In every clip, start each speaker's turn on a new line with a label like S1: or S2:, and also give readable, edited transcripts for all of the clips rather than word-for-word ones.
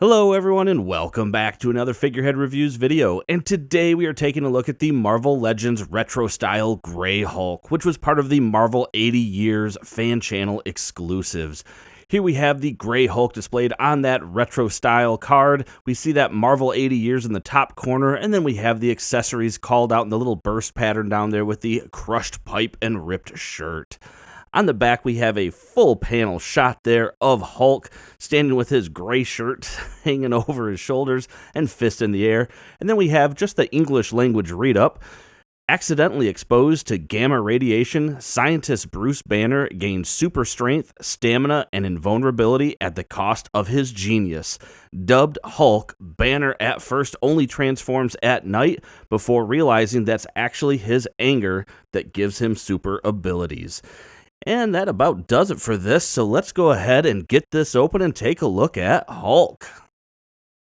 S1: Hello everyone and welcome back to another Figurehead Reviews video, and today we are taking a look at the Marvel Legends Retro Style Grey Hulk, which was part of the Marvel 80 Years fan channel exclusives. Here we have the Grey Hulk displayed on that retro style card. We see that Marvel 80 Years in the top corner, and then we have the accessories called out in the little burst pattern down there with the crushed pipe and ripped shirt. On the back, we have a full panel shot there of Hulk standing with his gray shirt hanging over his shoulders and fist in the air. And then we have just the English language read-up. Accidentally exposed to gamma radiation, scientist Bruce Banner gains super strength, stamina, and invulnerability at the cost of his genius. Dubbed Hulk, Banner at first only transforms at night before realizing that's actually his anger that gives him super abilities. And that about does it for this, so let's go ahead and get this open and take a look at Hulk.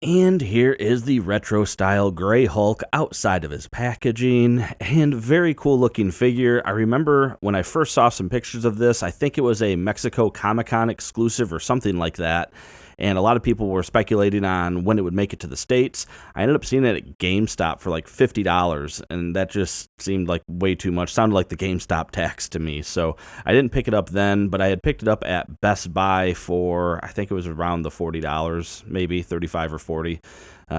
S1: And here is the retro-style Grey Hulk outside of his packaging, and very cool looking figure. I remember when I first saw some pictures of this, I think it was a Mexico Comic-Con exclusive or something like that, and a lot of people were speculating on when it would make it to the States. I ended up seeing it at GameStop for like $50, and that just seemed like way too much. Sounded like the GameStop tax to me, so I didn't pick it up then, but I had picked it up at Best Buy for, I think it was around the $40, maybe 35 or 40.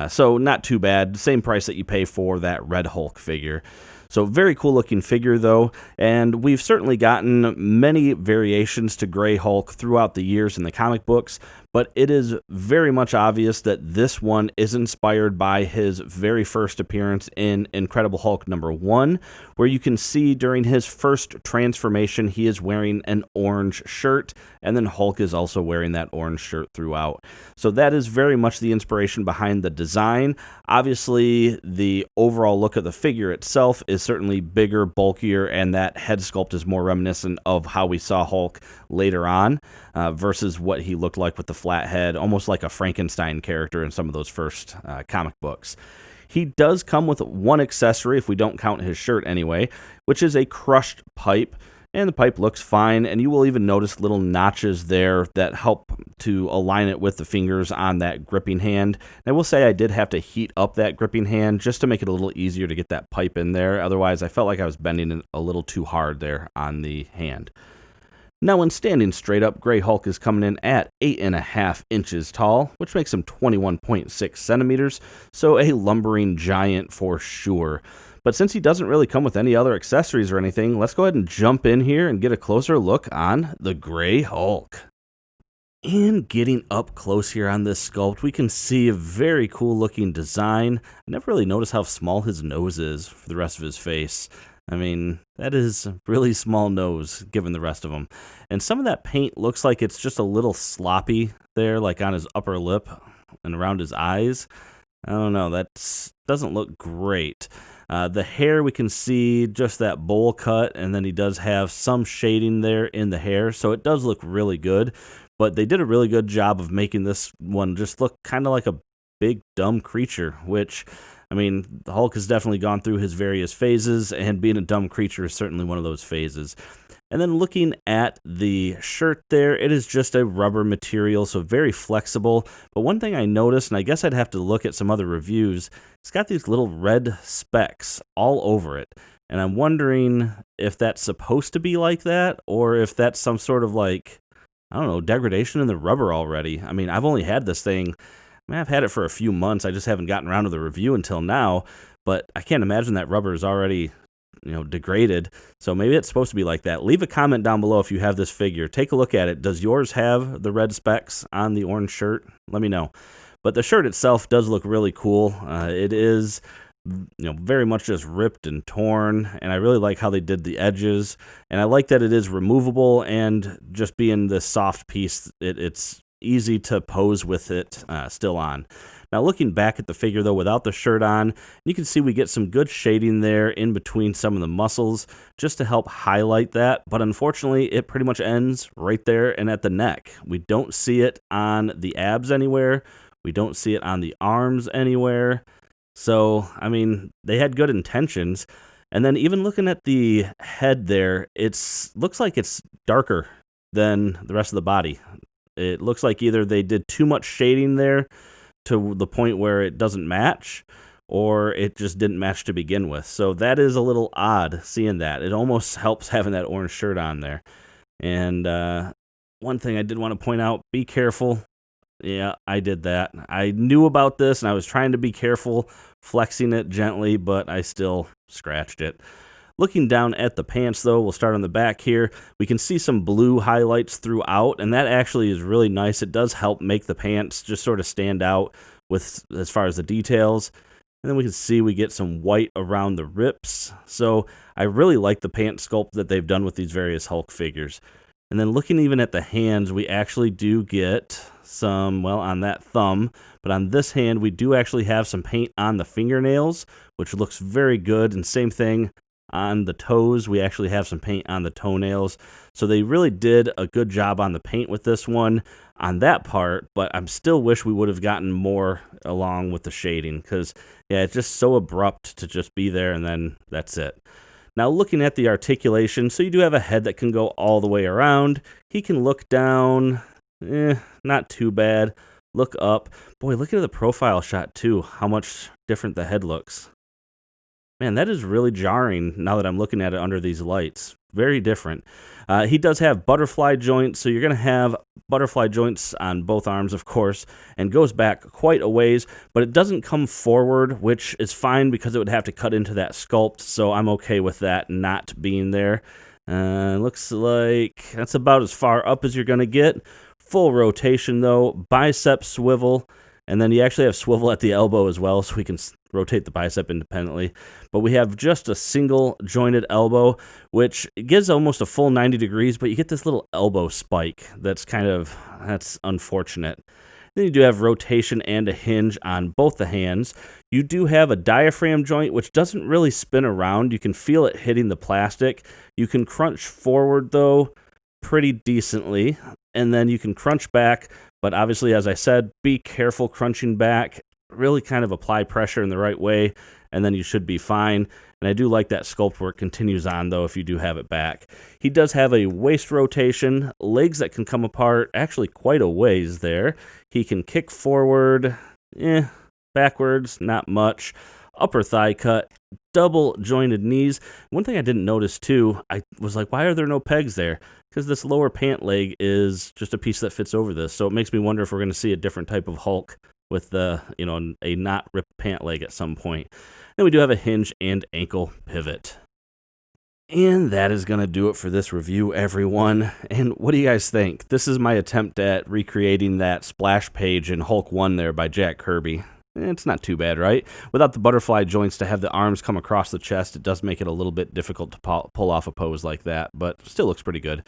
S1: So not too bad. Same price that you pay for that Red Hulk figure. So very cool looking figure though, and we've certainly gotten many variations to Grey Hulk throughout the years in the comic books, but it is very much obvious that this one is inspired by his very first appearance in Incredible Hulk #1, where you can see during his first transformation he is wearing an orange shirt, and then Hulk is also wearing that orange shirt throughout. So that is very much the inspiration behind the design. Obviously, the overall look of the figure itself is certainly bigger, bulkier, and that head sculpt is more reminiscent of how we saw Hulk later on versus what he looked like with the flat head, almost like a Frankenstein character in some of those first comic books. He does come with one accessory, if we don't count his shirt anyway, which is a crushed pipe. And the pipe looks fine, and you will even notice little notches there that help to align it with the fingers on that gripping hand. And I will say I did have to heat up that gripping hand just to make it a little easier to get that pipe in there. Otherwise, I felt like I was bending it a little too hard there on the hand. Now, when standing straight up, Grey Hulk is coming in at 8.5 inches tall, which makes him 21.6 centimeters, so a lumbering giant for sure. But since he doesn't really come with any other accessories or anything, let's go ahead and jump in here and get a closer look on the Grey Hulk. And getting up close here on this sculpt, we can see a very cool looking design. I never really noticed how small his nose is for the rest of his face. I mean, that is a really small nose given the rest of him. And some of that paint looks like it's just a little sloppy there, like on his upper lip and around his eyes. I don't know, that doesn't look great. The hair, we can see just that bowl cut, and then he does have some shading there in the hair, so it does look really good. But they did a really good job of making this one just look kind of like a big, dumb creature, which, I mean, the Hulk has definitely gone through his various phases, and being a dumb creature is certainly one of those phases. And then looking at the shirt there, it is just a rubber material, so very flexible. But one thing I noticed, and I guess I'd have to look at some other reviews, it's got these little red specks all over it. And I'm wondering if that's supposed to be like that, or if that's some sort of like, I don't know, degradation in the rubber already. I mean, I've only had this thing, I've had it for a few months. I just haven't gotten around to the review until now. But I can't imagine that rubber is already, degraded. So maybe it's supposed to be like that. Leave a comment down below if you have this figure. Take a look at it. Does yours have the red specks on the orange shirt? Let me know. But the shirt itself does look really cool. It is, very much just ripped and torn, and I really like how they did the edges. And I like that it is removable, and just being this soft piece, it's easy to pose with it still on. Now, looking back at the figure, though, without the shirt on, you can see we get some good shading there in between some of the muscles just to help highlight that. But unfortunately, it pretty much ends right there and at the neck. We don't see it on the abs anywhere. We don't see it on the arms anywhere. So, I mean, they had good intentions. And then even looking at the head there, looks like it's darker than the rest of the body. It looks like either they did too much shading there to the point where it doesn't match, or it just didn't match to begin with. So that is a little odd seeing that. It almost helps having that orange shirt on there. And one thing I did want to point out, be careful. Yeah, I did that. I knew about this, and I was trying to be careful, flexing it gently, but I still scratched it. Looking down at the pants, though, we'll start on the back here. We can see some blue highlights throughout, and that actually is really nice. It does help make the pants just sort of stand out with as far as the details. And then we can see we get some white around the rips. So I really like the pant sculpt that they've done with these various Hulk figures. And then looking even at the hands, we actually do get some, well, on that thumb, but on this hand, we do actually have some paint on the fingernails, which looks very good. And same thing on the toes, we actually have some paint on the toenails. So they really did a good job on the paint with this one on that part, but I still wish we would have gotten more along with the shading, because, yeah, it's just so abrupt to just be there and then that's it. Now, looking at the articulation, so you do have a head that can go all the way around. He can look down, not too bad. Look up. Boy, look at the profile shot, too, how much different the head looks. Man, that is really jarring now that I'm looking at it under these lights. Very different. He does have butterfly joints, so you're going to have butterfly joints on both arms, of course, and goes back quite a ways, but it doesn't come forward, which is fine because it would have to cut into that sculpt, so I'm okay with that not being there. Looks like that's about as far up as you're going to get. Full rotation, though. Bicep swivel. And then you actually have swivel at the elbow as well, so we can rotate the bicep independently. But we have just a single jointed elbow, which gives almost a full 90 degrees, but you get this little elbow spike that's unfortunate. Then you do have rotation and a hinge on both the hands. You do have a diaphragm joint, which doesn't really spin around. You can feel it hitting the plastic. You can crunch forward, though, pretty decently, and then you can crunch back. But obviously, as I said, be careful crunching back. Really kind of apply pressure in the right way, and then you should be fine. And I do like that sculpt where it continues on, though, if you do have it back. He does have a waist rotation, legs that can come apart actually quite a ways there. He can kick forward, backwards, not much. Upper thigh cut, double jointed knees. One thing I didn't notice, too, I was like, why are there no pegs there? Because this lower pant leg is just a piece that fits over this. So it makes me wonder if we're going to see a different type of Hulk with a not ripped pant leg at some point. Then we do have a hinge and ankle pivot. And that is going to do it for this review, everyone. And what do you guys think? This is my attempt at recreating that splash page in Hulk 1 there by Jack Kirby. It's not too bad, right? Without the butterfly joints to have the arms come across the chest, it does make it a little bit difficult to pull off a pose like that, but still looks pretty good.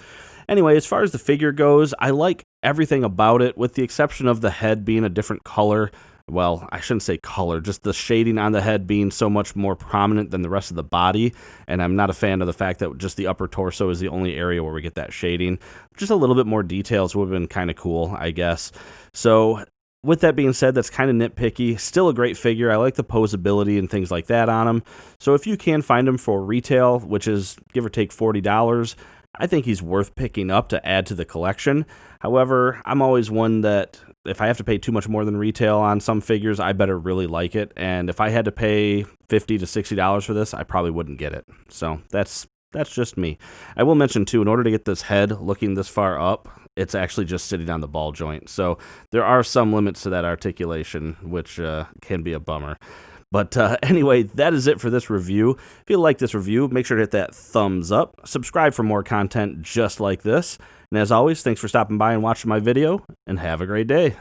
S1: Anyway, as far as the figure goes, I like everything about it, with the exception of the head being a different color. Well, I shouldn't say color, just the shading on the head being so much more prominent than the rest of the body, and I'm not a fan of the fact that just the upper torso is the only area where we get that shading. Just a little bit more details would have been kind of cool, I guess. So with that being said, that's kind of nitpicky. Still a great figure. I like the posability and things like that on him. So if you can find him for retail, which is give or take $40, I think he's worth picking up to add to the collection. However, I'm always one that if I have to pay too much more than retail on some figures, I better really like it. And if I had to pay $50 to $60 for this, I probably wouldn't get it. So that's just me. I will mention, too, in order to get this head looking this far up, it's actually just sitting on the ball joint. So there are some limits to that articulation, which can be a bummer. But anyway, that is it for this review. If you like this review, make sure to hit that thumbs up. Subscribe for more content just like this. And as always, thanks for stopping by and watching my video, and have a great day.